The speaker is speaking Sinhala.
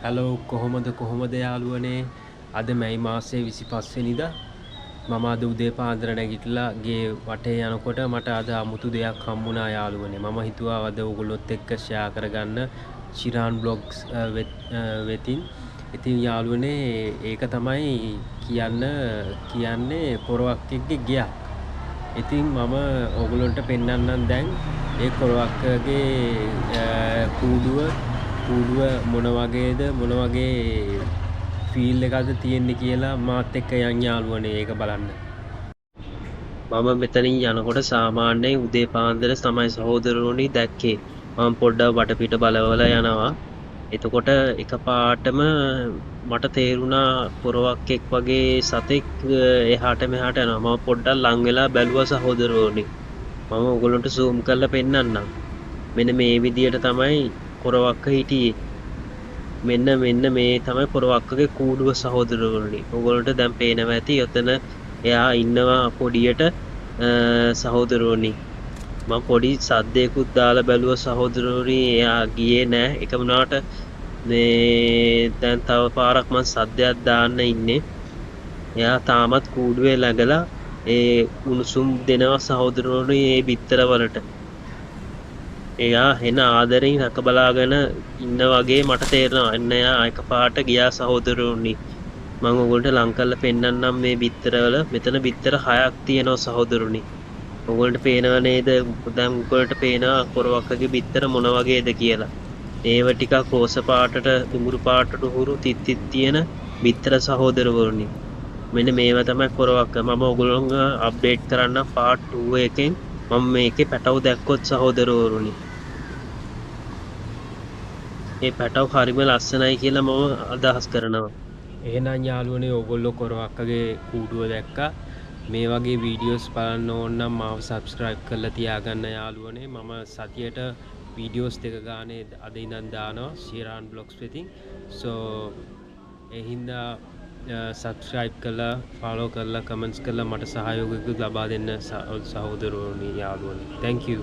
හැලෝ කොහොමද යාළුවනේ අද මැයි මාසේ 25 වෙනිදා මම අද උදේ පාන්දර නැගිටලා ගේ වටේ යනකොට මට අද අමුතු දෙයක් හම්බුණා යාළුවනේ. මම හිතුවා අද ඔයගොල්ලොත් එක්ක ෂෙයා කරගන්න චිරාන් බ්ලොග්ස් වෙතින්. ඉතින් යාළුවනේ ඒක තමයි කියන්නේ කොරවක්කෙක්ගේ ගෙයක්. ඉතින් මම ඔයගොල්ලන්ට පෙන්වන්නම් දැන් ඒ කොරවක්කගේ කූඩුව මොන වගේද මොන වගේ ෆීල් එකක්ද තියෙන්නේ කියලා මාත් එක්ක යන් යාළුවනේ ඒක බලන්න. මම මෙතනින් යනකොට සාමාන්‍යයෙන් උදේ පාන්දර තමයි සහෝදරවරුනි දැක්කේ. මම පොඩ්ඩක් වටපිට බලවලා යනවා. එතකොට එකපාරටම මට තේරුණා පොරවක්ෙක් වගේ සතෙක් එහාට මෙහාට යනවා. මම පොඩ්ඩක් ලං වෙලා බැලුවා සහෝදරවරුනි. මම ඔයගොල්ලන්ට zoom කරලා පෙන්නන්නම්. මෙන්න මේ විදියට තමයි කොරවක්ක හිටියේ. මෙන්න මේ තමයි කොරවක්කගේ කූඩුව සහෝදරවරුනි. ඔයගොල්ලන්ට දැන් පේනවා ඇති ඔතන එයා ඉන්නවා පොඩියට සහෝදරවරුනි. මම පොඩි සද්දයකුත් දාලා බැලුවා සහෝදරවරුනි. එයා ගියේ නෑ. එක වුණාට මේ දැන් තව පාරක් මම සද්දයක් දාන්න ඉන්නේ. එයා තාමත් කූඩුවේ läගලා ඒ උණුසුම් දෙනවා සහෝදරවරුනි ඒ බිත්තර වලට. එයා හෙන ආදරෙන් රැක බලාගෙන ඉන්න වගේ මට තේරෙනවා. එන්න එයා එකපාරට ගියා සහෝදරවරුනි. මම ඔයගොල්ලන්ට ලං කරලා පෙන්නන්නම් මේ බිත්තරවල. මෙතන බිත්තර 6ක් තියෙනවා සහෝදරවරුනි. ඔයගොල්ලන්ට පේනව නේද? දැන් ඔයගොල්ලන්ට පේනවා කොරවක්කගේ බිත්තර මොන වගේද කියලා. ඒව ටිකක් රෝස පාටට දුඹුරු පාටට උහුරු තිත් තියෙන බිත්තර සහෝදරවරුනි. මෙන්න මේවා තමයි කොරවක්ක. මම ඔයගොල්ලන්ව අප්ඩේට් කරන්න පාර්ට් 2 එකෙන් මම මේකේ පැටව දැක්කොත් සහෝදරවරුනි. ඒ පැටව හරිම ලස්සනයි කියලා මම අදහස් කරනවා. එහෙනම් යාළුවනේ ඔයගොල්ලෝ කොරවක්කගේ කූඩුව දැක්කා. මේ වගේ වීඩියෝස් බලන්න ඕන නම් මාව subscribe කරලා තියාගන්න යාළුවනේ. මම සතියට වීඩියෝස් දෙක ගානේ අද ඉඳන් දානවා ශිරාන් බ්ලොග්ස් වෙතින්. so ඒ හින්දා subscribe කරලා follow කරලා comments කරලා මට සහයෝගයක් ලබා දෙන්න සහෝදරවරුනි යාළුවනේ. thank you.